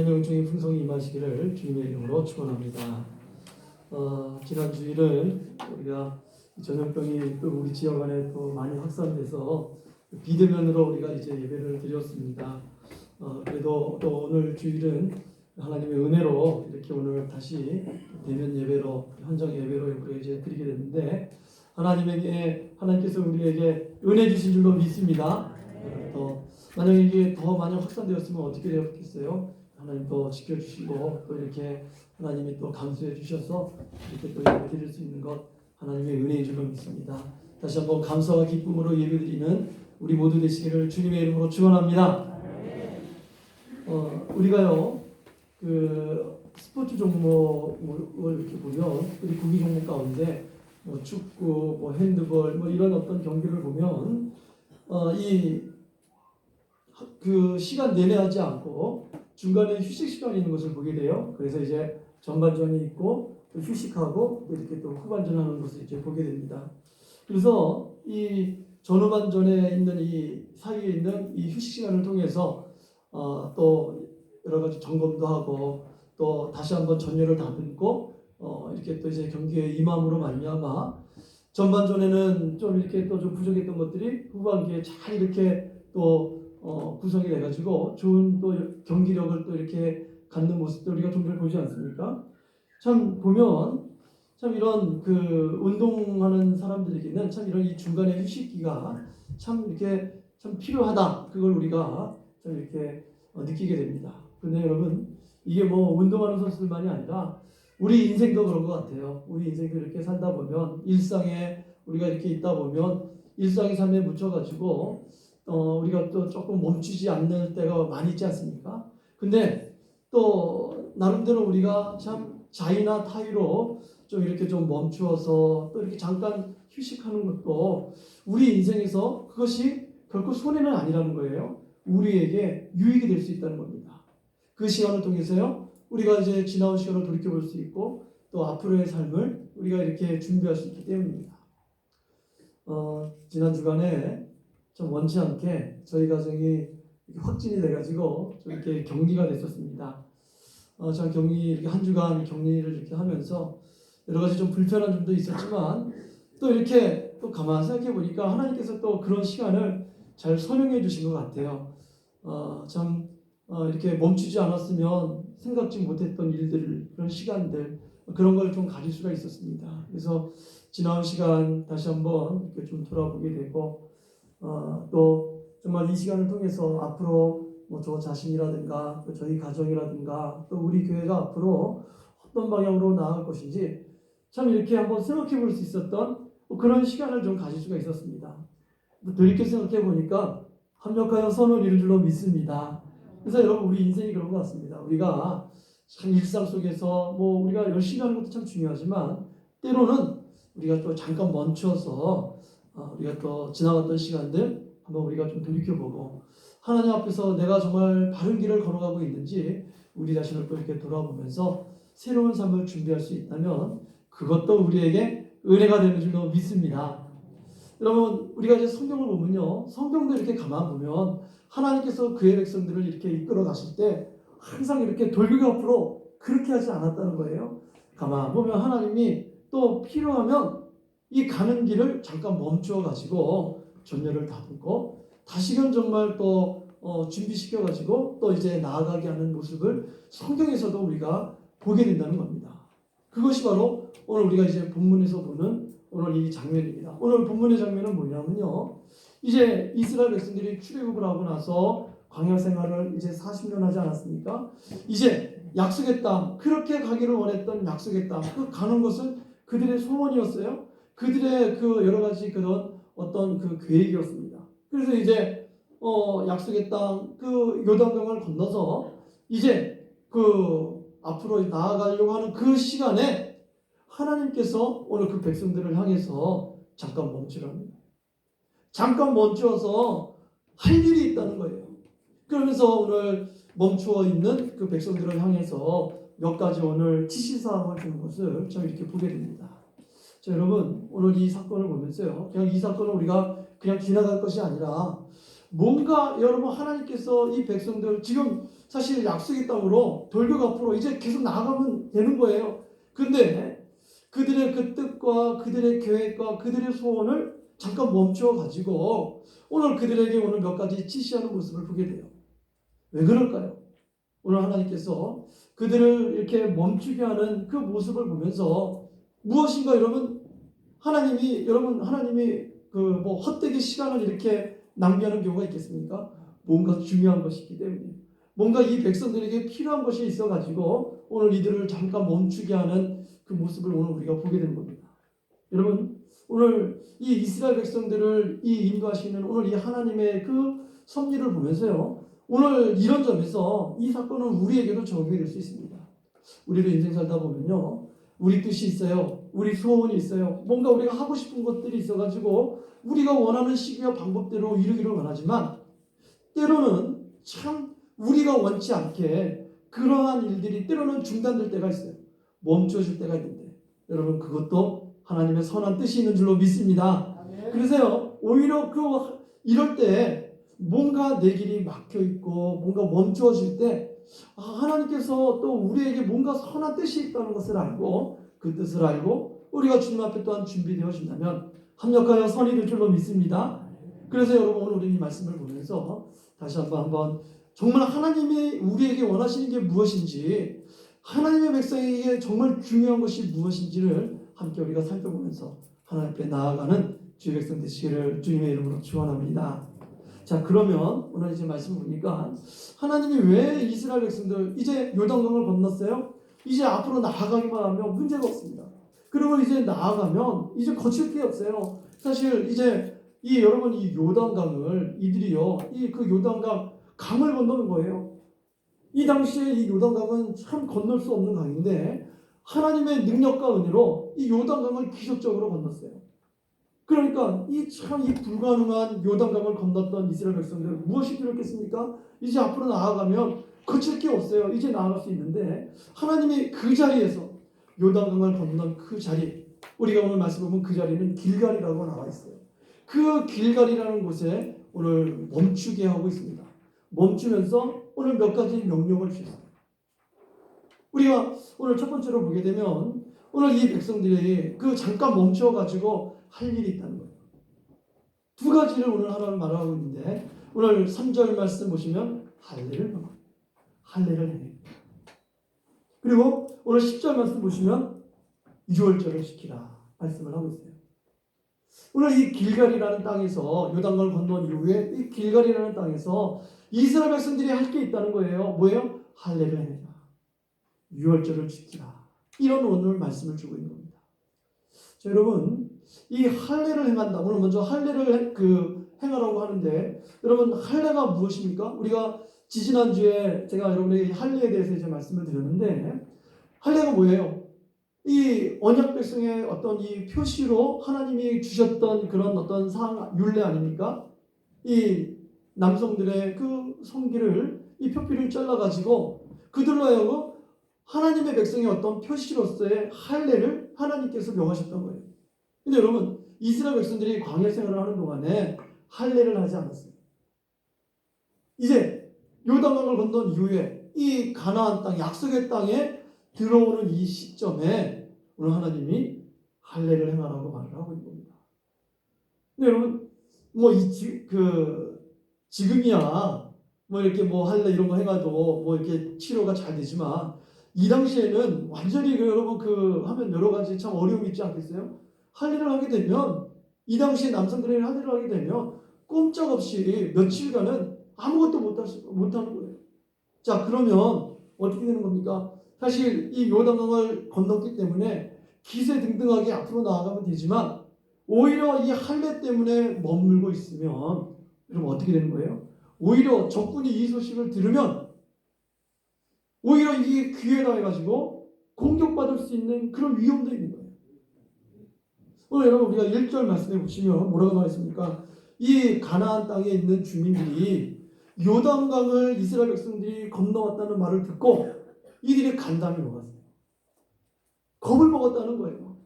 하나님의 은총이 풍성히 임하시기를 주님의 이름으로 축원합니다. 지난 주일은 우리가 전염병이 또 우리 지역 안에 또 많이 확산돼서 비대면으로 우리가 이제 예배를 드렸습니다. 그래도 또 오늘 주일은 하나님의 은혜로 이렇게 오늘 다시 대면 예배로 현장 예배로 우리가 이제 드리게 됐는데 하나님께서 우리에게 은혜 주신 줄로 믿습니다. 또 만약에 이게 더 많이 확산되었으면 어떻게 되었겠어요? 하나님 또 지켜주시고 또 이렇게 하나님이 또 감수해 주셔서 이렇게 또 예배 드릴 수 있는 것 하나님의 은혜인 줄로 믿습니다. 다시 한번 감사와 기쁨으로 예배 드리는 우리 모두 되시기를 주님의 이름으로 축원합니다. 우리가요 그 스포츠 종목을 이렇게 보면 우리 구기 종목 가운데 뭐 축구, 뭐 핸드볼, 뭐 이런 어떤 경기를 보면 그 시간 내내 하지 않고 중간에 휴식 시간이 있는 것을 보게 돼요. 그래서 이제 전반전이 있고 또 휴식하고 이렇게 또 후반전하는 것을 이제 보게 됩니다. 그래서 이 전후반전에 있는 이 사이에 있는 이 휴식 시간을 통해서 또 여러 가지 점검도 하고 또 다시 한번 전열을 다듬고 이렇게 또 이제 경기에 임함으로 말미암아 전반전에는 좀 이렇게 또 좀 부족했던 것들이 후반기에 잘 이렇게 또 구성이 돼가지고 좋은 또 경기력을 또 이렇게 갖는 모습도 우리가 종종 보지 않습니까? 참 보면 참 이런 그 운동하는 사람들에게는 참 이런 이 중간에 휴식기가 참 이렇게 참 필요하다. 그걸 우리가 좀 이렇게 느끼게 됩니다. 그런데 여러분 이게 뭐 운동하는 선수들만이 아니라 우리 인생도 그런 것 같아요. 우리 인생도 이렇게 살다 보면 일상에 우리가 이렇게 있다 보면 일상의 삶에 묻혀가지고 우리가 또 조금 멈추지 않는 때가 많이 있지 않습니까? 근데 또 나름대로 우리가 참 자의나 타의로 좀 이렇게 좀 멈추어서 또 이렇게 잠깐 휴식하는 것도 우리 인생에서 그것이 결코 손해는 아니라는 거예요. 우리에게 유익이 될 수 있다는 겁니다. 그 시간을 통해서요, 우리가 이제 지나온 시간을 돌이켜볼 수 있고 또 앞으로의 삶을 우리가 이렇게 준비할 수 있기 때문입니다. 지난 주간에 좀 원치 않게 저희 가정이 확진이 돼가지고 좀 이렇게 격리가 됐었습니다. 참 이렇게 한 주간 격리를 이렇게 하면서 여러 가지 좀 불편한 점도 있었지만 또 이렇게 또 가만히 생각해 보니까 하나님께서 또 그런 시간을 잘 선용해 주신 것 같아요. 이렇게 멈추지 않았으면 생각지 못했던 일들, 그런 시간들, 그런 걸 좀 가질 수가 있었습니다. 그래서 지나온 시간 다시 한번 이렇게 좀 돌아보게 되고, 또 정말 이 시간을 통해서 앞으로 뭐 저 자신이라든가 또 저희 가정이라든가 또 우리 교회가 앞으로 어떤 방향으로 나아갈 것인지 참 이렇게 한번 생각해 볼 수 있었던 그런 시간을 좀 가질 수가 있었습니다. 돌이켜 생각해 보니까 합력하여 선을 이룰 줄로 믿습니다. 그래서 여러분 우리 인생이 그런 것 같습니다. 우리가 참 일상 속에서 뭐 우리가 열심히 하는 것도 참 중요하지만 때로는 우리가 또 잠깐 멈춰서 우리가 또 지나갔던 시간들 한번 우리가 좀 돌이켜보고 하나님 앞에서 내가 정말 바른 길을 걸어가고 있는지 우리 자신을 또 이렇게 돌아보면서 새로운 삶을 준비할 수 있다면 그것도 우리에게 은혜가 되는 줄로 믿습니다. 여러분 우리가 이제 성경을 보면요, 성경도 이렇게 가만 보면 하나님께서 그의 백성들을 이렇게 이끌어 가실 때 항상 이렇게 돌격 앞으로 그렇게 하지 않았다는 거예요. 가만 보면 하나님이 또 필요하면 이 가는 길을 잠깐 멈추어 가지고 전열을 다듬고 다시금 정말 또 준비시켜 가지고 또 이제 나아가게 하는 모습을 성경에서도 우리가 보게 된다는 겁니다. 그것이 바로 오늘 우리가 이제 본문에서 보는 오늘 이 장면입니다. 오늘 본문의 장면은 뭐냐면요, 이제 이스라엘 백성들이 출애굽을 하고 나서 광야 생활을 이제 40년 하지 않았습니까? 이제 약속의 땅, 그렇게 가기를 원했던 약속의 땅, 그 가는 것은 그들의 소원이었어요. 그들의 그 여러 가지 그런 어떤 그 계획이었습니다. 그래서 이제 약속의 땅, 그 요단강을 건너서 이제 그 앞으로 나아가려고 하는 그 시간에 하나님께서 오늘 그 백성들을 향해서 잠깐 멈추랍니다. 잠깐 멈추어서 할 일이 있다는 거예요. 그러면서 오늘 멈추어 있는 그 백성들을 향해서 몇 가지 오늘 지시사항을 주는 것을 참 이렇게 보게 됩니다. 자, 여러분 오늘 이 사건을 보면서요, 그냥 이 사건을 우리가 그냥 지나갈 것이 아니라 뭔가 여러분 하나님께서 이 백성들 지금 사실 약속의 땅으로 돌격 앞으로 이제 계속 나아가면 되는 거예요. 근데 그들의 그 뜻과 그들의 계획과 그들의 소원을 잠깐 멈춰 가지고 오늘 그들에게 오늘 몇 가지 지시하는 모습을 보게 돼요. 왜 그럴까요? 오늘 하나님께서 그들을 이렇게 멈추게 하는 그 모습을 보면서 무엇인가 여러분 하나님이 그 뭐 헛되게 시간을 이렇게 낭비하는 경우가 있겠습니까? 뭔가 중요한 것이 있기 때문에 뭔가 이 백성들에게 필요한 것이 있어가지고 오늘 이들을 잠깐 멈추게 하는 그 모습을 오늘 우리가 보게 되는 겁니다. 여러분 오늘 이 이스라엘 백성들을 이 인도하시는 오늘 이 하나님의 그 섭리를 보면서요. 오늘 이런 점에서 이 사건은 우리에게도 적용이 될 수 있습니다. 우리도 인생 살다 보면요. 우리 뜻이 있어요. 우리 소원이 있어요. 뭔가 우리가 하고 싶은 것들이 있어가지고 우리가 원하는 시기와 방법대로 이루기를 원하지만 때로는 참 우리가 원치 않게 그러한 일들이 때로는 중단될 때가 있어요. 멈춰질 때가 있는데 여러분 그것도 하나님의 선한 뜻이 있는 줄로 믿습니다. 그래서요 오히려 이럴 때 뭔가 내 길이 막혀 있고 뭔가 멈추어질 때 하나님께서 또 우리에게 뭔가 선한 뜻이 있다는 것을 알고 그 뜻을 알고 우리가 주님 앞에 또한 준비되어진다면 합력하여 선이 될 줄로 믿습니다. 그래서 여러분 오늘 우리 이 말씀을 보면서 다시 한번 정말 하나님이 우리에게 원하시는 게 무엇인지 하나님의 백성에게 정말 중요한 것이 무엇인지를 함께 우리가 살펴보면서 하나님 앞에 나아가는 주의 백성 되시기를 주님의 이름으로 축원합니다. 자 그러면 오늘 이제 말씀 보니까 하나님이 왜 이스라엘 백성들 이제 요단강을 건넜어요? 이제 앞으로 나아가기만 하면 문제가 없습니다. 그리고 이제 나아가면 이제 거칠 게 없어요. 사실 이제 여러분 이 요단강을 이들이요 이 그 요단강 강을 건너는 거예요. 이 당시에 이 요단강은 참 건널 수 없는 강인데 하나님의 능력과 은혜로 이 요단강을 기적적으로 건넜어요. 그러니까 이 불가능한 요단강을 건넜던 이스라엘 백성들 무엇이 두렵겠습니까? 이제 앞으로 나아가면 거칠 게 없어요. 이제 나아갈 수 있는데 하나님이 그 자리에서 요단강을 건넌 그 자리 우리가 오늘 말씀 보면 그 자리는 길갈이라고 나와 있어요. 그 길갈이라는 곳에 오늘 멈추게 하고 있습니다. 멈추면서 오늘 몇 가지 명령을 주셨어요. 우리가 오늘 첫 번째로 보게 되면 오늘 이 백성들이 그 잠깐 멈춰가지고 할 일이 있다는 거예요. 두 가지를 오늘 하나님 말하고 있는데 오늘 3절 말씀 보시면 할례를 해. 그리고 오늘 10절 말씀 보시면 유월절을 지키라 말씀을 하고 있어요. 오늘 이 길갈이라는 땅에서 요단강을 건넌 이후에 이 길갈이라는 땅에서 이스라엘 백성들이 할 게 있다는 거예요. 뭐예요? 할례를 해라. 유월절을 지키라. 이런 오늘 말씀을 주고 있는 겁니다. 자, 여러분 이 할례를 행한다. 오늘 먼저 할례를 행하라고 하는데 여러분 할례가 무엇입니까? 우리가 지지난주에 제가 여러분에게 할례에 대해서 이제 말씀을 드렸는데 할례가 뭐예요? 이 언약 백성의 어떤 이 표시로 하나님이 주셨던 그런 어떤 율례 아닙니까? 이 남성들의 그 성기를 이 표피를 잘라가지고 그들로 하여금 하나님의 백성의 어떤 표시로서의 할례를 하나님께서 명하셨던 거예요. 근데 여러분 이스라엘 백성들이 광야 생활을 하는 동안에 할례를 하지 않았어요. 이제 요단강을 건넌 이후에 이 가나안 땅 약속의 땅에 들어오는 이 시점에 오늘 하나님이 할례를 행하라고 말을 하고 있는 겁니다. 근데 여러분 지금이야 이렇게 할례 이런 거 해가지고 이렇게 치료가 잘 되지만 이 당시에는 완전히 여러분 하면 여러 가지 참 어려움이 있지 않겠어요? 할례를 하게 되면 이 당시에 남성들이 할례를 하게 되면 꼼짝없이 며칠간은 아무것도 못하는 거예요. 자 그러면 어떻게 되는 겁니까? 사실 이 요단강을 건넜기 때문에 기세등등하게 앞으로 나아가면 되지만 오히려 이 할례 때문에 머물고 있으면 여러분 어떻게 되는 거예요? 오히려 적군이 이 소식을 들으면 오히려 이게 귀에 닿아가지고 공격받을 수 있는 그런 위험도 있는 거예요. 오늘 여러분 우리가 1절 말씀해 보시면 뭐라고 나와 있습니까? 이 가나안 땅에 있는 주민들이 요단강을 이스라엘 백성들이 건너왔다는 말을 듣고 이들이 간담이 먹었어요. 겁을 먹었다는 거예요.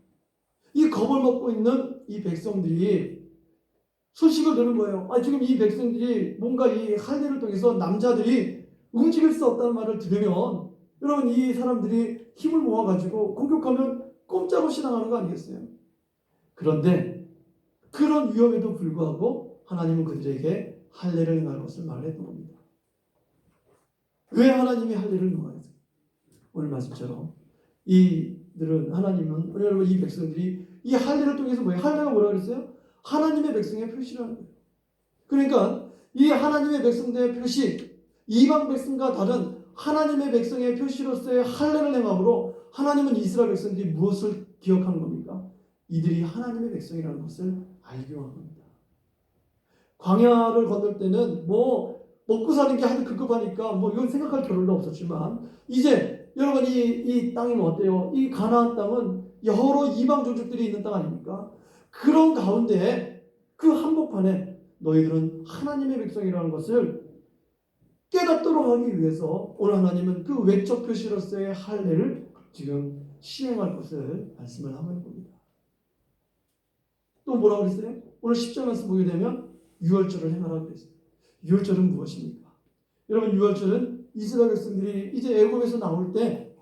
이 겁을 먹고 있는 이 백성들이 소식을 들은 거예요. 지금 이 백성들이 뭔가 이 할례를 통해서 남자들이 움직일 수 없다는 말을 들으면 여러분 이 사람들이 힘을 모아가지고 공격하면 꼼짝없이 당하는 거 아니겠어요? 그런데 그런 위험에도 불구하고 하나님은 그들에게 할례를 행할 것을 말했던 겁니다. 왜 하나님이 할례를 행하였어요? 오늘 말씀처럼 이들은 하나님은 여러분 이 백성들이 이 할례를 통해서 뭐예요? 할례가 뭐라 그랬어요? 하나님의 백성의 표시라는 거예요. 그러니까 이 하나님의 백성들의 표시, 이방 백성과 다른 하나님의 백성의 표시로서의 할례를 행함으로 하나님은 이스라엘 백성들이 무엇을 기억하는 겁니까? 이들이 하나님의 백성이라는 것을 알게 한 겁니다. 광야를 건널 때는 먹고 사는 게 아주 급급하니까 이건 생각할 겨를도 없었지만 이제 여러분 이 땅이 어때요? 이 가나안 땅은 여러 이방 종족들이 있는 땅 아닙니까? 그런 가운데 그 한복판에 너희들은 하나님의 백성이라는 것을 깨닫도록 하기 위해서 오늘 하나님은 그 외적 표시로서의 할례를 지금 시행할 것을 말씀을 하고 있는 겁니다. 또 뭐라고 그랬어요? 오늘 10절 말씀 보게 되면 유월절을 행하라고 그랬어요. 유월절은 무엇입니까? 여러분 유월절은 이스라엘 백성들이 이제 애굽에서 나올 때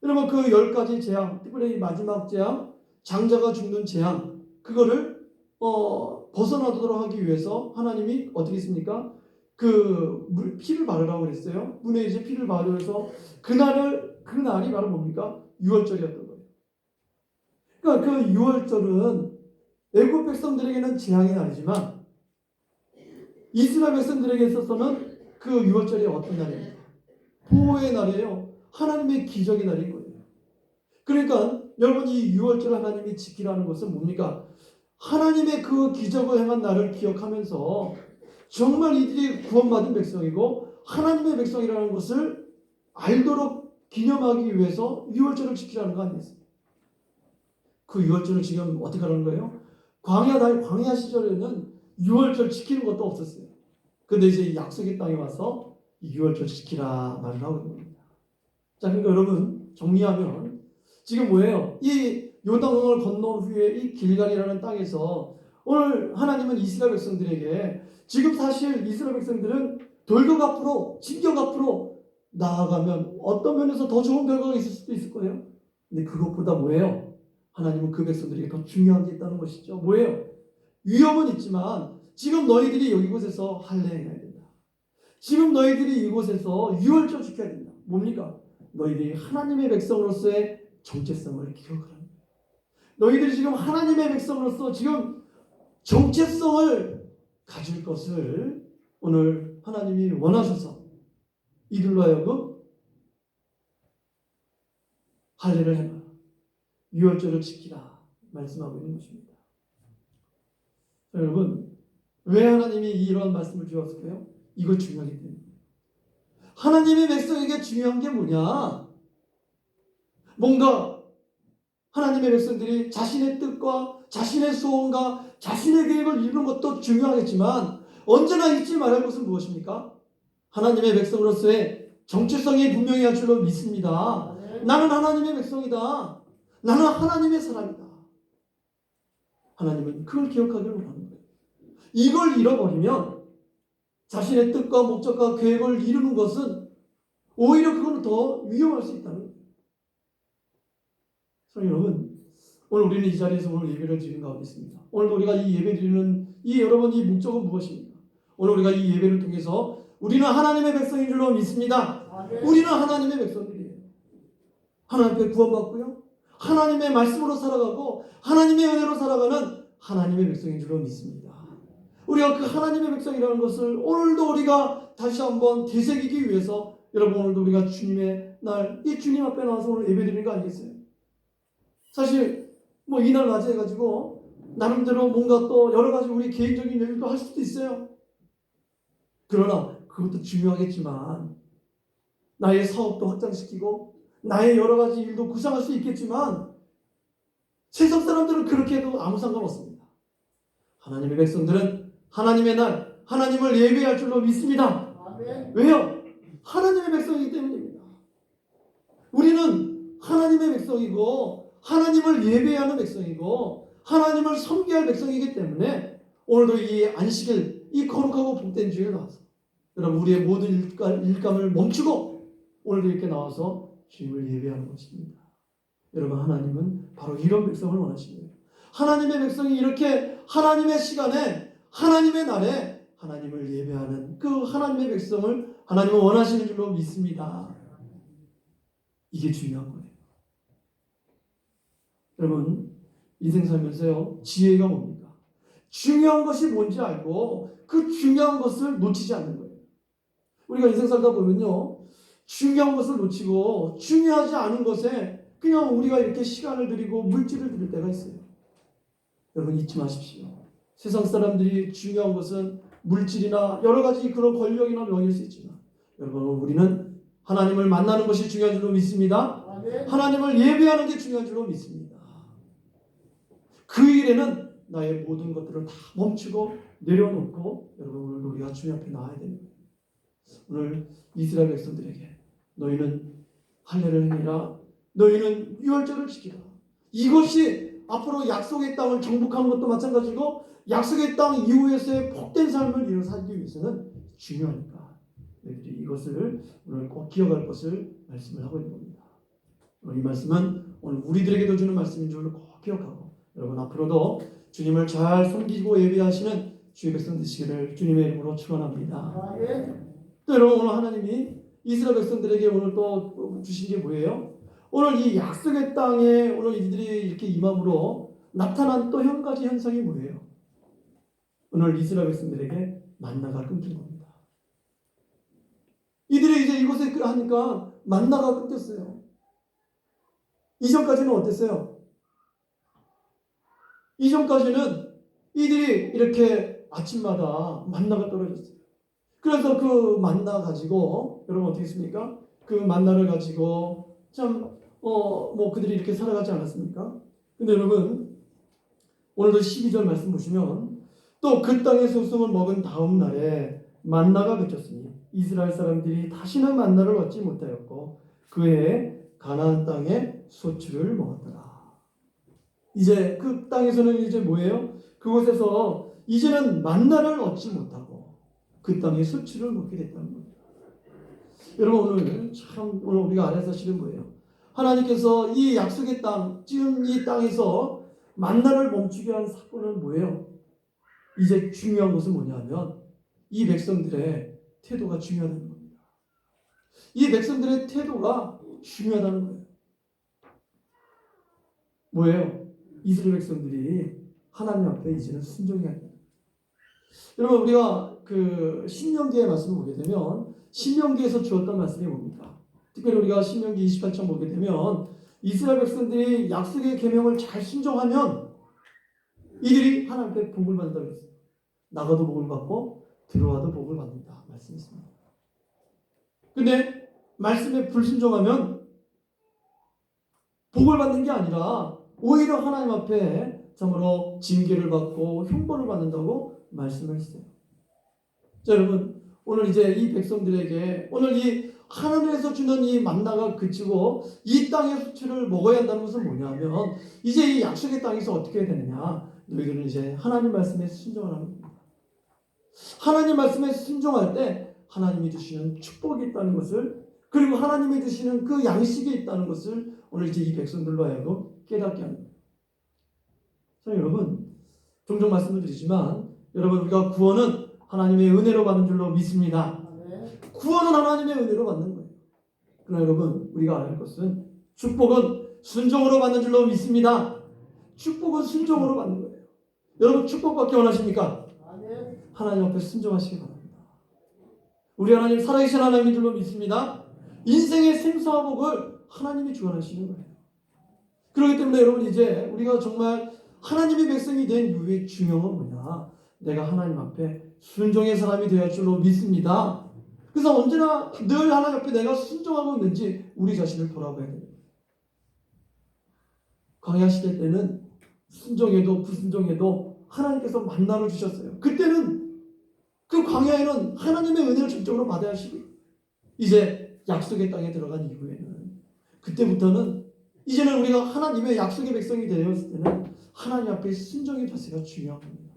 여러분 그 10가지 재앙, 특별히 마지막 재앙, 장자가 죽는 재앙 그거를 벗어나도록 하기 위해서 하나님이 어떻게 했습니까? 피를 바르라고 그랬어요. 문에 이제 피를 바르면서 그날이 바로 뭡니까? 유월절이었던 거예요. 그러니까 그 유월절은 애굽 백성들에게는 재앙의 날이지만 이스라엘 백성들에게 있어서는 그 유월절이 어떤 날입니까? 보호의 날이에요. 하나님의 기적의 날인 거예요. 그러니까 여러분 이 유월절을 하나님이 지키라는 것은 뭡니까? 하나님의 그 기적을 행한 날을 기억하면서 정말 이들이 구원받은 백성이고 하나님의 백성이라는 것을 알도록 기념하기 위해서 유월절을 지키라는 거 아니겠습니까? 그 유월절을 지금 어떻게 하는 거예요? 광야 시절에는 유월절 지키는 것도 없었어요. 근데 이제 약속의 땅에 와서 유월절 지키라 말을 하고 있는 겁니다. 자, 그러니까 여러분 정리하면 지금 뭐예요? 이 요단강을 건너온 후에 이 길갈이라는 땅에서 오늘 하나님은 이스라엘 백성들에게 지금 사실 이스라엘 백성들은 돌격 앞으로 진격 앞으로 나아가면 어떤 면에서 더 좋은 결과가 있을 수도 있을 거예요. 근데 그것보다 뭐예요? 하나님은 그 백성들에게 더 중요한 게 있다는 것이죠. 뭐예요? 위험은 있지만 지금 너희들이 이곳에서 할례해야 된다. 지금 너희들이 이곳에서 유월절 지켜야 된다. 뭡니까? 너희들이 하나님의 백성으로서의 정체성을 기억하라는 거예요. 너희들이 지금 하나님의 백성으로서 지금 정체성을 가질 것을 오늘 하나님이 원하셔서 이들로 하여금 할례를 해라. 유월절을 지키라 말씀하고 있는 것입니다. 자, 여러분 왜 하나님이 이런 말씀을 주었을까요? 이거 중요하기 때문에. 하나님의 백성에게 중요한 게 뭐냐? 뭔가 하나님의 백성들이 자신의 뜻과 자신의 소원과 자신의 계획을 이루는 것도 중요하겠지만 언제나 잊지 말할 것은 무엇입니까? 하나님의 백성으로서의 정체성이 분명히 할 줄로 믿습니다. 나는 하나님의 백성이다. 나는 하나님의 사람이다. 하나님은 그걸 기억하기를 원하는 거예요. 이걸 잃어버리면 자신의 뜻과 목적과 계획을 이루는 것은 오히려 그건 더 위험할 수 있다는 거예요. 여러분, 오늘 우리는 이 자리에서 오늘 예배를 드리는 가운데 있습니다. 오늘 우리가 이 예배 드리는 여러분 이 목적은 무엇입니까? 오늘 우리가 이 예배를 통해서 우리는 하나님의 백성인 줄로 믿습니다. 우리는 하나님의 백성들이에요. 하나님 앞에 구원받고요. 하나님의 말씀으로 살아가고 하나님의 은혜로 살아가는 하나님의 백성인 줄로 믿습니다. 우리가 그 하나님의 백성이라는 것을 오늘도 우리가 다시 한번 되새기기 위해서 여러분 오늘도 우리가 주님의 날, 이 주님 앞에 나와서 오늘 예배 드리는 거 아니겠어요? 사실 이날 맞이해가지고 나름대로 뭔가 또 여러 가지 우리 개인적인 일도 할 수도 있어요. 그러나 그것도 중요하겠지만 나의 사업도 확장시키고 나의 여러 가지 일도 구상할 수 있겠지만 세상 사람들은 그렇게 해도 아무 상관없습니다. 하나님의 백성들은 하나님의 날 하나님을 예배할 줄로 믿습니다. 아멘. 왜요? 하나님의 백성이기 때문입니다. 우리는 하나님의 백성이고 하나님을 예배하는 백성이고 하나님을 섬겨야 할 백성이기 때문에 오늘도 이 안식일, 이 거룩하고 복된 주에 나와서 여러분 우리의 모든 일감을 멈추고 오늘도 이렇게 나와서 주님을 예배하는 것입니다. 여러분 하나님은 바로 이런 백성을 원하십니다. 하나님의 백성이 이렇게 하나님의 시간에 하나님의 날에 하나님을 예배하는 그 하나님의 백성을 하나님은 원하시는 줄로 믿습니다. 이게 중요한 거예요. 여러분 인생 살면서요 지혜가 뭡니까? 중요한 것이 뭔지 알고 그 중요한 것을 놓치지 않는 거예요. 우리가 인생 살다 보면요 중요한 것을 놓치고 중요하지 않은 것에 그냥 우리가 이렇게 시간을 들이고 물질을 들일 때가 있어요. 여러분 잊지 마십시오. 세상 사람들이 중요한 것은 물질이나 여러 가지 그런 권력이나 명예일 수 있지만 여러분 우리는 하나님을 만나는 것이 중요한 줄로 믿습니다. 하나님을 예배하는 게 중요한 줄로 믿습니다. 그 일에는 나의 모든 것들을 다 멈추고 내려놓고 여러분 오늘 우리가 주님 앞에 나와야 됩니다. 오늘 이스라엘 백성들에게 너희는 할례를 행하라, 너희는 유월절을 지키라. 이것이 앞으로 약속의 땅을 정복하는 것도 마찬가지고 약속의 땅 이후에서의 복된 삶을 이루어 살기 위해서는 중요하니까 너희들이 이것을 오늘 꼭 기억할 것을 말씀을 하고 있는 겁니다. 이 말씀은 오늘 우리들에게도 주는 말씀인 줄 꼭 기억하고 여러분 앞으로도 주님을 잘 섬기고 예배하시는 주의 백성 되시기를 주님의 이름으로 축원합니다. 또 여러분 오늘 하나님이 이스라엘 백성들에게 오늘 또 주신 게 뭐예요? 오늘 이 약속의 땅에 오늘 이들이 이렇게 임함으로 나타난 또 한 가지 현상이 뭐예요? 오늘 이스라엘 백성들에게 만나가 끊긴 겁니다. 이들이 이제 이곳에 하니까 만나가 끊겼어요. 이전까지는 어땠어요? 이전까지는 이들이 이렇게 아침마다 만나가 떨어졌어요. 그래서 그 만나 가지고 여러분 어떻게 했습니까? 그 만나를 가지고 참 그들이 이렇게 살아가지 않았습니까? 근데 여러분 오늘도 12절 말씀 보시면 또 그 땅에서 우승을 먹은 다음 날에 만나가 그쳤으니 이스라엘 사람들이 다시는 만나를 얻지 못하였고 그해 가나안 땅에 소출을 먹었더라. 이제 그 땅에서는 이제 뭐예요? 그곳에서 이제는 만나를 얻지 못하고 그 땅에 소출을 먹게 됐다는 겁니다. 여러분 오늘 참 오늘 우리가 알아야 사실은 뭐예요? 하나님께서 이 약속의 땅, 지금 이 땅에서 만나를 멈추게 한 사건은 뭐예요? 이제 중요한 것은 뭐냐면 이 백성들의 태도가 중요하다는 겁니다. 이 백성들의 태도가 중요하다는 거예요. 뭐예요? 이스라엘 백성들이 하나님 앞에 이제는 순종해야 돼요. 여러분 우리가 그 신명기의 말씀을 보게 되면 신명기에서 주었던 말씀이 뭡니까? 특별히 우리가 신명기 28장 보게 되면 이스라엘 백성들이 약속의 계명을 잘 순종하면 이들이 하나님 앞에 복을 받는다고 했어요. 나가도 복을 받고 들어와도 복을 받는다 말씀했습니다. 근데 말씀에 불순종하면 복을 받는 게 아니라 오히려 하나님 앞에 참으로 징계를 받고 형벌을 받는다고 말씀을 했어요. 자 여러분 오늘 이제 이 백성들에게 오늘 이 하늘에서 주는 이 만나가 그치고 이 땅의 수출을 먹어야 한다는 것은 뭐냐면 이제 이 약속의 땅에서 어떻게 해야 되느냐, 너희들은 이제 하나님 말씀에 순종을 하는 겁니다. 하나님 말씀에 순종할 때 하나님이 주시는 축복이 있다는 것을, 그리고 하나님이 주시는 그 양식이 있다는 것을 오늘 이제 이 백성들로 하여금 깨닫게 합니다. 자 여러분 종종 말씀을 드리지만 여러분 우리가 구원은 하나님의 은혜로 받는 줄로 믿습니다. 구원은 하나님의 은혜로 받는 거예요. 그러나 여러분 우리가 알아야 할 것은 축복은 순종으로 받는 줄로 믿습니다. 축복은 순종으로 받는 거예요. 여러분 축복받기 원하십니까? 하나님 앞에 순종하시기 바랍니다. 우리 하나님 살아계신 하나님인 줄로 믿습니다. 인생의 생사와 복을 하나님이 주관하시는 거예요. 그렇기 때문에 여러분 이제 우리가 정말 하나님의 백성이 된 이유의 중요한 뭐냐? 내가 하나님 앞에 순종의 사람이 되어야 할 줄로 믿습니다. 그래서 언제나 늘 하나님 앞에 내가 순종하고 있는지 우리 자신을 돌아봐야 됩니다. 광야 시대 때는 순종해도 불순종해도 하나님께서 만나를 주셨어요. 그때는 그 광야에는 하나님의 은혜를 전적으로 받아야 하시고 이제 약속의 땅에 들어간 이후에는 그때부터는 이제는 우리가 하나님의 약속의 백성이 되었을 때는 하나님 앞에 순종의 자세가 중요한 겁니다.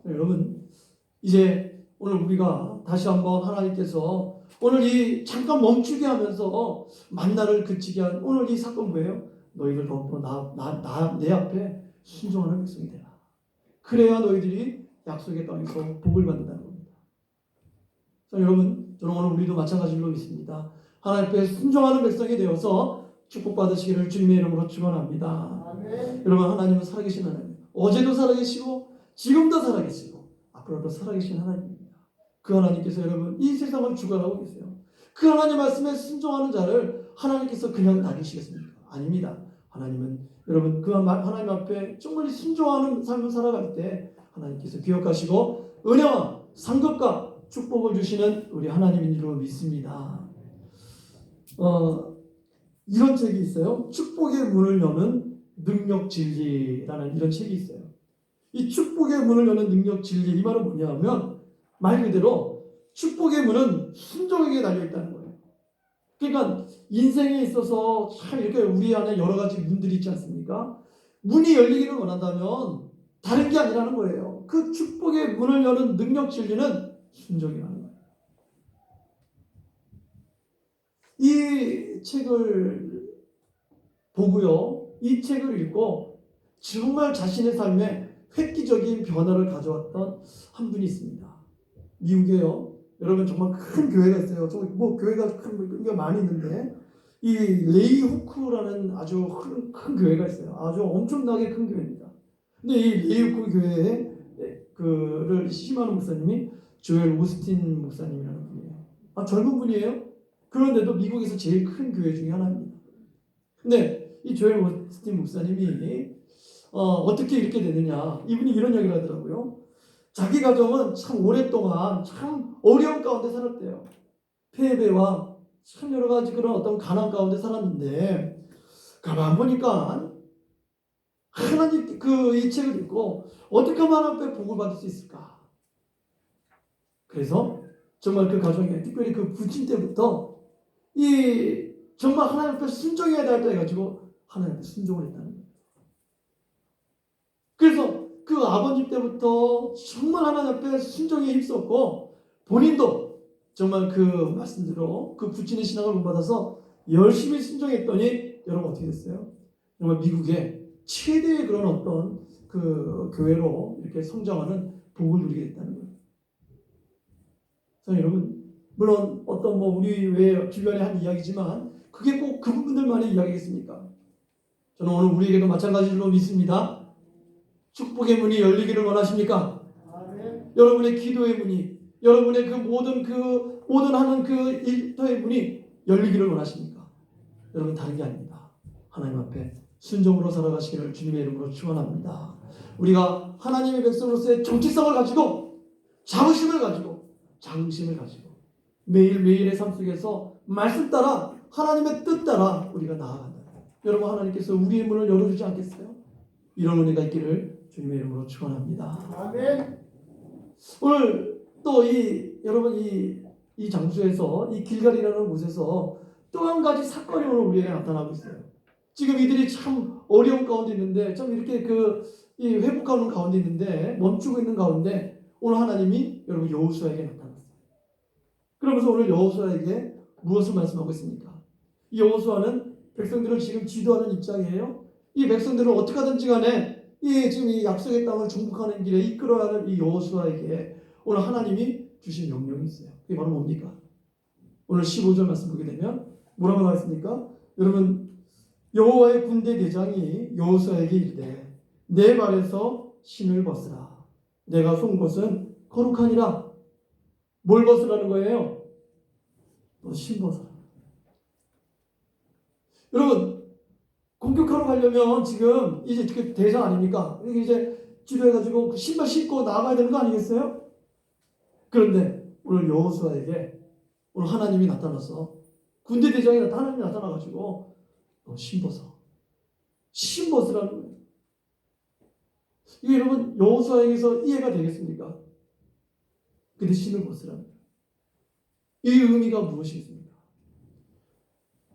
여러분, 이제 오늘 우리가 다시 한번 하나님께서 오늘 이 잠깐 멈추게 하면서 만나를 그치게 한 오늘 이 사건 뭐예요? 너희들 덮어 내 앞에 순종하는 백성이 되라. 그래야 너희들이 약속의 땅에서 복을 받는다는 겁니다. 자, 여러분, 저는 오늘 우리도 마찬가지로 믿습니다. 하나님 앞에 순종하는 백성이 되어서 축복받으시기를 주님의 이름으로 축원합니다. 아멘. 여러분, 하나님은 살아계신 하나님. 어제도 살아계시고 지금도 살아계시고 앞으로도 살아계신 하나님입니다. 그 하나님께서 여러분 이 세상을 주관하고 계세요. 그 하나님 말씀에 순종하는 자를 하나님께서 그냥 놔두시겠습니까? 아닙니다. 하나님은 여러분 그 하나님 앞에 정말 순종하는 삶을 살아갈 때 하나님께서 기억하시고 은혜와 상급과 축복을 주시는 우리 하나님인 줄로 믿습니다. 이런 책이 있어요. 축복의 문을 여는 능력 진리라는 이런 책이 있어요. 이 축복의 문을 여는 능력 진리, 이 말은 뭐냐면 말 그대로 축복의 문은 순종에게 달려있다는 거예요. 그러니까 인생에 있어서 참 이렇게 우리 안에 여러 가지 문들이 있지 않습니까? 문이 열리기를 원한다면 다른 게 아니라는 거예요. 그 축복의 문을 여는 능력 진리는 순종이라는 거예요. 이 책을 보고요, 이 책을 읽고 정말 자신의 삶에 획기적인 변화를 가져왔던 한 분이 있습니다. 미국에요. 여러분 정말 큰 교회가 있어요. 뭐 교회가 큰 게 많이 있는데 이 레이 후크라는 아주 큰 교회가 있어요. 아주 엄청나게 큰 교회입니다. 근데 이 레이 후크 교회에 그를 시임하는 목사님이 조엘 오스틴 목사님이라는 분이에요. 젊은 분이에요. 그런데도 미국에서 제일 큰 교회 중에 하나입니다. 근데 이 조엘 오스틴 목사님이 어떻게 이렇게 되느냐, 이분이 이런 이야기를 하더라고요. 자기 가정은 참 오랫동안 참 어려운 가운데 살았대요. 패배와 참 여러 가지 그런 어떤 가난 가운데 살았는데 가만 보니까 하나님 이 책을 읽고 어떻게 하면 하나님 앞에 복을 받을 수 있을까? 그래서 정말 그 가정에 특별히 그 부친 때부터 이 정말 하나님 앞에 순종해야 될 때 해가지고 하나님 앞에 순종을 했다는 거예요. 그래서 그 아버님 때부터 정말 하나님 앞에 순종에 힘썼고 본인도 정말 그 말씀대로 그 부친의 신앙을 본받아서 열심히 순종했더니 여러분 어떻게 됐어요? 정말 미국의 최대의 그런 어떤 그 교회로 이렇게 성장하는 복을 누리게 됐다는 거예요. 그래서 여러분 물론 어떤 뭐 우리 외 주변에 한 이야기지만 그게 꼭 그 부분들만의 이야기겠습니까? 저는 오늘 우리에게도 마찬가지로 믿습니다. 축복의 문이 열리기를 원하십니까? 아멘. 여러분의 기도의 문이, 여러분의 그 모든 하는 그 일터의 문이 열리기를 원하십니까? 여러분 다른 게 아닙니다. 하나님 앞에 순종으로 살아가시기를 주님의 이름으로 축원합니다. 우리가 하나님의 백성으로서의 정체성을 가지고 자부심을 가지고 매일매일의 삶 속에서 말씀 따라 하나님의 뜻 따라 우리가 나아간다. 여러분 하나님께서 우리의 문을 열어주지 않겠어요? 이런 은혜가 있기를 주님의 이름으로 축원합니다. 아멘. 오늘 또 여러분 이 장소에서 이 길갈이라는 곳에서 또 한 가지 사건이 오늘 우리에게 나타나고 있어요. 지금 이들이 참 어려운 가운데 있는데 좀 이렇게 이 회복하는 가운데 있는데 멈추고 있는 가운데 오늘 하나님이 여러분 여호수아에게 나타났어요. 그러면서 오늘 여호수아에게 무엇을 말씀하고 있습니까? 이 여호수아는 백성들을 지금 지도하는 입장이에요. 이 백성들을 어떻게 하든지 간에 지금 이 약속의 땅을 정복하는 길에 이끌어야 하는 이 여호수아에게 오늘 하나님이 주신 명령이 있어요. 그게 바로 뭡니까? 오늘 15절 말씀 보게 되면 뭐라고 나와 있습니까? 여러분 여호와의 군대 대장이 여호수아에게 이르되 내 발에서 신을 벗으라. 내가 쏜 것은 거룩하니라. 뭘 벗으라는 거예요? 너 신 벗어라. 여러분 공격하러 가려면 지금 이제 대장 아닙니까? 이제 지도해가지고 그 신발 신고 나가야 되는 거 아니겠어요? 그런데 오늘 여호수아에게 오늘 하나님이 나타나서 군대 대장이 하나님이 나타나가지고 너 신 벗으라는 거예요. 이게 여러분 여호수아에게서 이해가 되겠습니까? 근데 신을 벗으라는 거예요. 이 의미가 무엇이겠습니까?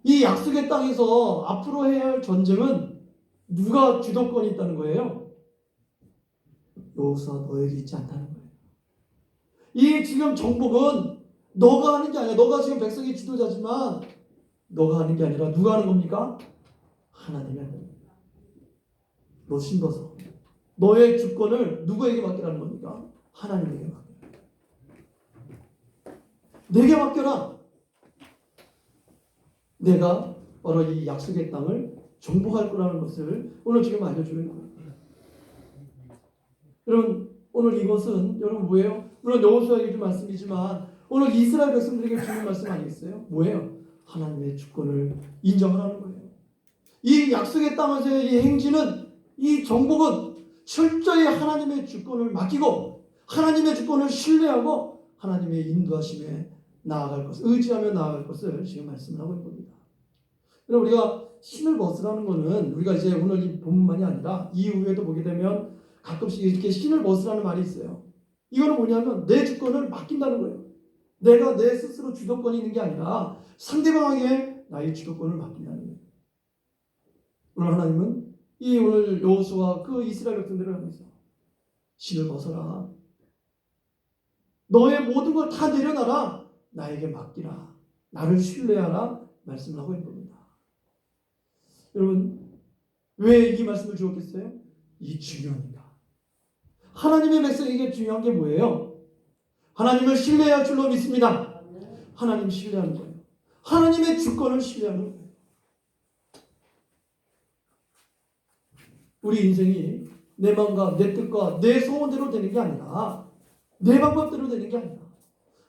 이 약속의 땅에서 앞으로 해야 할 전쟁은 누가 주도권이 있다는 거예요? 여호수아 너에게 있지 않다는 거예요. 이 지금 정복은 너가 하는 게 아니야. 너가 지금 백성의 지도자지만 너가 하는 게 아니라 누가 하는 겁니까? 하나님이 하는 겁니다. 너 신벗어. 너의 주권을 누구에게 맡기라는 겁니까? 하나님에게 맡겨라. 내게 맡겨라. 내가 바로 이 약속의 땅을 정복할 거라는 것을 오늘 지금 알려주는 거예요. 여러분, 오늘 이것은 여러분 뭐예요? 물론 여호수아에게 준 말씀이지만 오늘 이스라엘 백성들에게 주는 말씀 아니겠어요? 뭐예요? 하나님의 주권을 인정하라는 거예요. 이 약속의 땅에서의 이 행진은, 이 정복은 철저히 하나님의 주권을 맡기고 하나님의 주권을 신뢰하고 하나님의 인도하심에 나아갈 것을, 의지하며 나아갈 것을 지금 말씀을 하고 있습니다. 여러분, 우리가 신을 벗으라는 것은 우리가 이제 오늘 이 본문만이 아니라 이후에도 보게 되면 가끔씩 이렇게 신을 벗으라는 말이 있어요. 이거는 뭐냐면 내 주권을 맡긴다는 거예요. 내가 내 스스로 주도권이 있는 게 아니라 상대방에게 나의 주도권을 맡긴다는 거예요. 오늘 하나님은 이 오늘 여호수아 그 이스라엘 백성들을 하면서 신을 벗어라. 너의 모든 걸 다 내려놔라. 나에게 맡기라. 나를 신뢰하라. 말씀을 하고 있는 겁니다. 여러분, 왜 이 말씀을 주었겠어요? 이 중요합니다. 하나님의 백성에게 중요한 게 뭐예요? 하나님을 신뢰할 줄로 믿습니다. 하나님 신뢰하는 거예요. 하나님의 주권을 신뢰하는 거예요. 우리 인생이 내 마음과 내 뜻과 내 소원대로 되는 게 아니라 내 방법대로 되는 게 아니라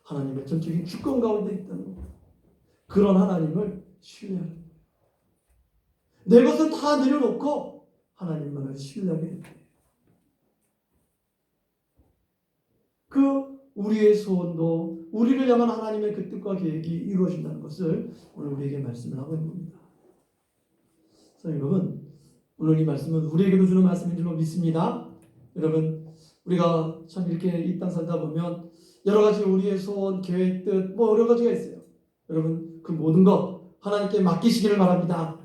하나님의 전적인 주권 가운데 있다는 거예요. 그런 하나님을 신뢰하는 거예요. 내 것을 다 내려놓고 하나님만을 신뢰하게 됩니다. 그 우리의 소원도 우리를 향한 하나님의 그 뜻과 계획이 이루어진다는 것을 오늘 우리에게 말씀을 하고 있는 겁니다. 그래서 여러분, 오늘 이 말씀은 우리에게도 주는 말씀인 줄로 믿습니다. 여러분, 우리가 참 이렇게 이 땅 살다 보면 여러 가지 우리의 소원, 계획, 뜻 여러 가지가 있어요. 여러분, 그 모든 것 하나님께 맡기시기를 바랍니다.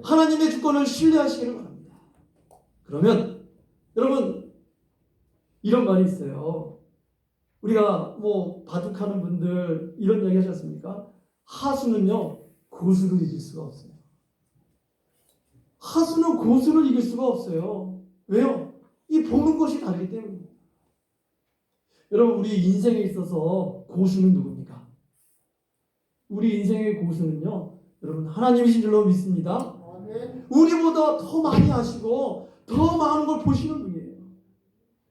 하나님의 주권을 신뢰하시기를 바랍니다. 그러면 여러분, 이런 말이 있어요. 우리가 바둑하는 분들 이런 이야기 하지 않습니까? 하수는요 고수를 이길 수가 없어요. 하수는 고수를 이길 수가 없어요. 왜요? 이 보는 것이 다르기 때문입니다. 여러분, 우리 인생에 있어서 고수는 누굽니까? 우리 인생의 고수는요, 여러분, 하나님이신 줄로 믿습니다. 우리보다 더 많이 아시고 더 많은 걸 보시는 분이에요.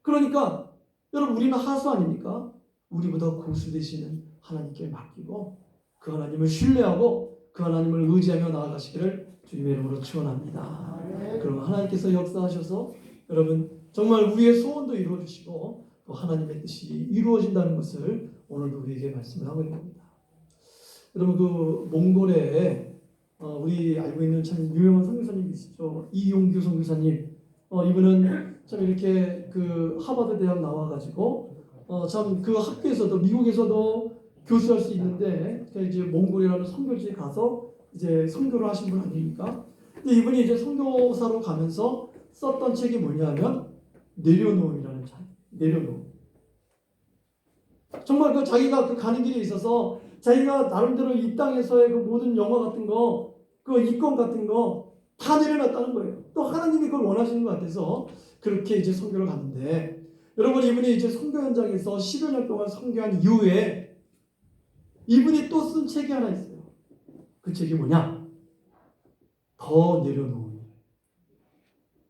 그러니까 여러분, 우리는 하수 아닙니까? 우리보다 고수 되시는 하나님께 맡기고 그 하나님을 신뢰하고 그 하나님을 의지하며 나아가시기를 주님의 이름으로 축원합니다. 그럼 하나님께서 역사하셔서 여러분 정말 우리의 소원도 이루어주시고 또 하나님의 뜻이 이루어진다는 것을 오늘도 우리에게 말씀을 하고 있는 겁니다. 여러분, 그 몽골에 우리 알고 있는 참 유명한 선교사님이 있죠. 이용규 선교사님. 이분은 참 이렇게 그 하버드 대학 나와가지고 참 그 학교에서도 미국에서도 교수할 수 있는데 이제 몽골이라는 선교지에 가서 이제 선교를 하신 분 아닙니까? 근데 이분이 이제 선교사로 가면서 썼던 책이 뭐냐면 내려놓음이라는 책. 내려놓음. 정말 그 자기가 그 가는 길에 있어서 자기가 나름대로 이 땅에서의 그 모든 영화 같은 거, 그 이권 같은 거 다 내려놨다는 거예요. 또 하나님이 그걸 원하시는 것 같아서 그렇게 이제 선교를 갔는데, 여러분, 이분이 이제 선교 현장에서 10여 년 동안 선교한 이후에 이분이 또 쓴 책이 하나 있어요. 그 책이 뭐냐? 더 내려놓음.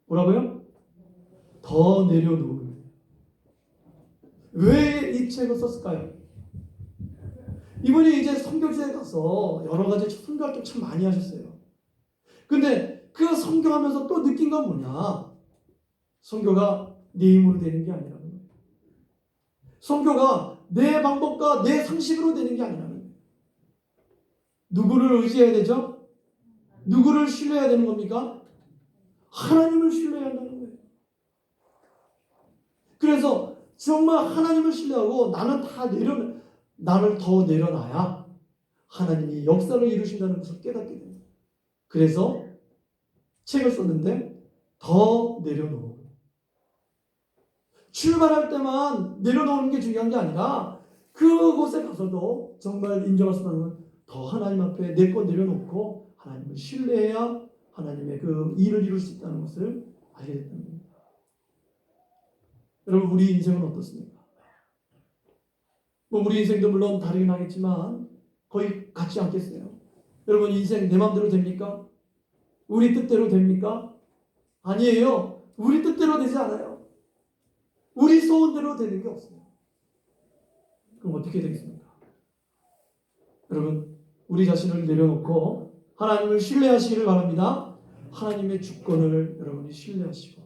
뭐라고요? 더 내려놓음. 왜 이 책을 썼을까요? 이분이 이제 선교지에 가서 여러 가지 선교 활동 참 많이 하셨어요. 근데 그 선교하면서 또 느낀 건 뭐냐? 선교가 내 힘으로 되는 게 아니라는 거예요. 선교가 내 방법과 내 상식으로 되는 게 아니라는 거예요. 누구를 의지해야 되죠? 누구를 신뢰해야 되는 겁니까? 하나님을 신뢰해야 한다는 거예요. 그래서 정말 하나님을 신뢰하고 나를 더 내려놔야 하나님이 역사를 이루신다는 것을 깨닫게 됩니다. 그래서 책을 썼는데 더 내려놓고 출발할 때만 내려놓는 게 중요한 게 아니라 그곳에 가서도 정말 인정할 수 있는 더 하나님 앞에 내 것 내려놓고 하나님을 신뢰해야 하나님의 그 일을 이룰 수 있다는 것을 알게 됐다는 겁니다. 여러분, 우리 인생은 어떻습니까? 뭐 우리 인생도 물론 다르긴 하겠지만 거의 같지 않겠어요? 여러분, 인생 내 마음대로 됩니까? 우리 뜻대로 됩니까? 아니에요. 우리 뜻대로 되지 않아요. 우리 소원대로 되는 게 없어요. 그럼 어떻게 되겠습니까? 여러분, 우리 자신을 내려놓고 하나님을 신뢰하시기를 바랍니다. 하나님의 주권을 여러분이 신뢰하시고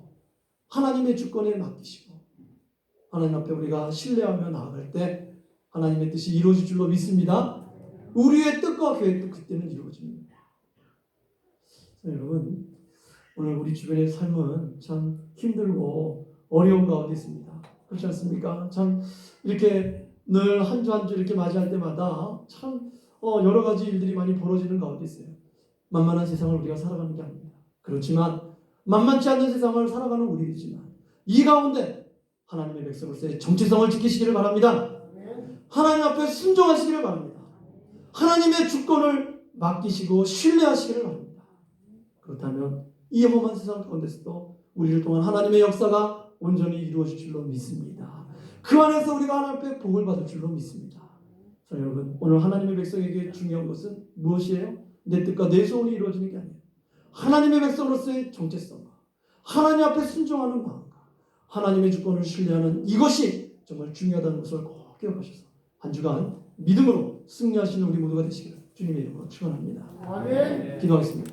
하나님의 주권에 맡기시고 하나님 앞에 우리가 신뢰하며 나아갈 때 하나님의 뜻이 이루어질 줄로 믿습니다. 우리의 뜻과 계획도 그때는 이루어집니다. 여러분, 오늘 우리 주변의 삶은 참 힘들고 어려운 가운데 있습니다. 그렇지 않습니까? 참 이렇게 늘 한 주 한 주 이렇게 맞이할 때마다 참 여러 가지 일들이 많이 벌어지는 가운데 있어요. 만만한 세상을 우리가 살아가는 게 아닙니다. 그렇지만 만만치 않는 세상을 살아가는 우리이지만 이 가운데 하나님의 백성으로서의 정체성을 지키시기를 바랍니다. 하나님 앞에 순종하시기를 바랍니다. 하나님의 주권을 맡기시고 신뢰하시기를 바랍니다. 그렇다면 이 험한 세상 가운데서도 우리를 통한 하나님의 역사가 온전히 이루어질 줄로 믿습니다. 그 안에서 우리가 하나님 앞에 복을 받을 줄로 믿습니다. 자, 여러분, 오늘 하나님의 백성에게 중요한 것은 무엇이에요? 내 뜻과 내 소원이 이루어지는 게 아니에요. 하나님의 백성으로서의 정체성과 하나님 앞에 순종하는 마음과 하나님의 주권을 신뢰하는 이것이 정말 중요하다는 것을 꼭 기억하셔서 한 주간 믿음으로 승리하시는 우리 모두가 되시기를 주님의 이름으로 축원합니다. 기도하겠습니다.